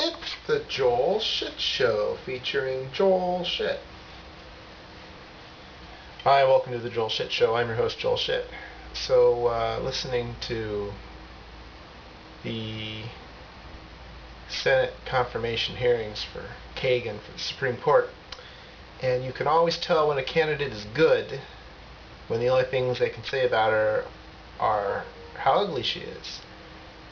It's the Joel Shit Show featuring Joel Shit. Hi, welcome to the Joel Shit Show. I'm your host, Joel Shit. So, listening to the Senate confirmation hearings for Kagan for the Supreme Court, and you can always tell when a candidate is good when the only things they can say about her are how ugly she is.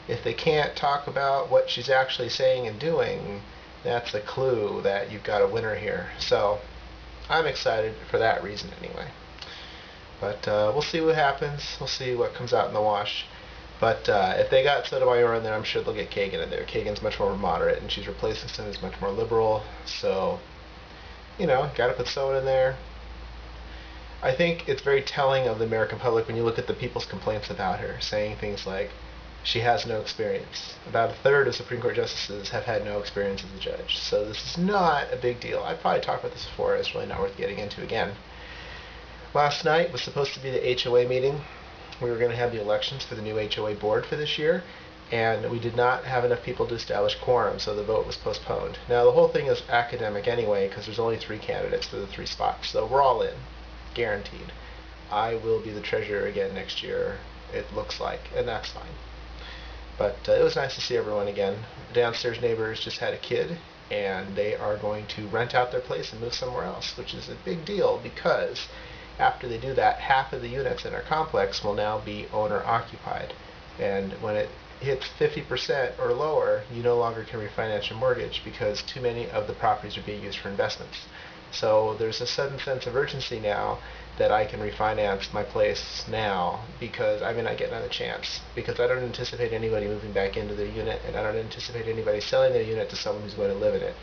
If they can't talk about what she's actually saying and doing, that's a clue that you've got a winner here. So I'm excited for that reason anyway. But we'll see what happens. We'll see what comes out in the wash. But if they got Sotomayor in there, I'm sure they'll get Kagan in there. Kagan's much more moderate, and she's replacing someone who's much more liberal. So, got to put someone in there. I think it's very telling of the American public when you look at the people's complaints about her, saying things like, she has no experience. About a third of Supreme Court justices have had no experience as a judge. So this is not a big deal. I've probably talked about this before. It's really not worth getting into again. Last night was supposed to be the HOA meeting. We were going to have the elections for the new HOA board for this year, and we did not have enough people to establish quorum, so the vote was postponed. Now, the whole thing is academic anyway, because there's only 3 candidates for the 3 spots, so we're all in, guaranteed. I will be the treasurer again next year, it looks like, and that's fine. But it was nice to see everyone again. The downstairs neighbors just had a kid, and they are going to rent out their place and move somewhere else, which is a big deal because after they do that, half of the units in our complex will now be owner-occupied. And when it hits 50% or lower, you no longer can refinance your mortgage because too many of the properties are being used for investments. So there's a sudden sense of urgency now that I can refinance my place now because I may not get another chance, because I don't anticipate anybody moving back into their unit, and I don't anticipate anybody selling their unit to someone who's going to live in it.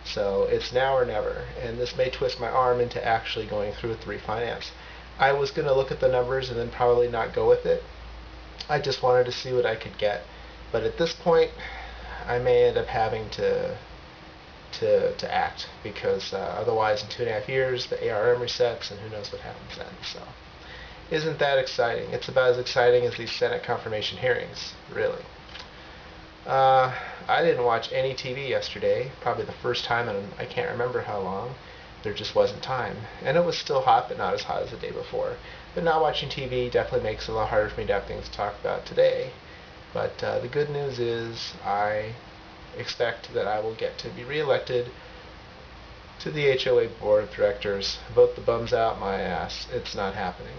So it's now or never, and this may twist my arm into actually going through with the refinance. I was going to look at the numbers and then probably not go with it. I just wanted to see what I could get, but at this point I may end up having to act, because otherwise in 2.5 years the ARM resets and who knows what happens then. So isn't that exciting? It's about as exciting as these Senate confirmation hearings, really. I didn't watch any TV yesterday, probably the first time in I can't remember how long. There just wasn't time, and it was still hot but not as hot as the day before. But not watching TV definitely makes it a lot harder for me to have things to talk about today. But the good news is I expect that I will get to be reelected to the HOA board of directors. Vote the bums out my ass. It's not happening.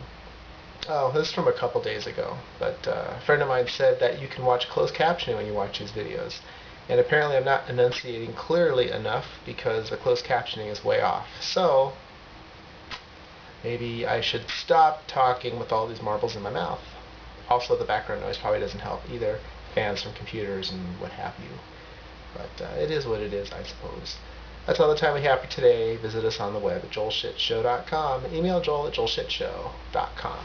Oh, this is from a couple days ago, but a friend of mine said that you can watch closed captioning when you watch these videos, and apparently I'm not enunciating clearly enough because the closed captioning is way off. So maybe I should stop talking with all these marbles in my mouth. Also, the background noise probably doesn't help either, fans from computers and what have you. But it is what it is, I suppose. That's all the time we have for today. Visit us on the web at joelshitshow.com. Email joel at joelshitshow.com.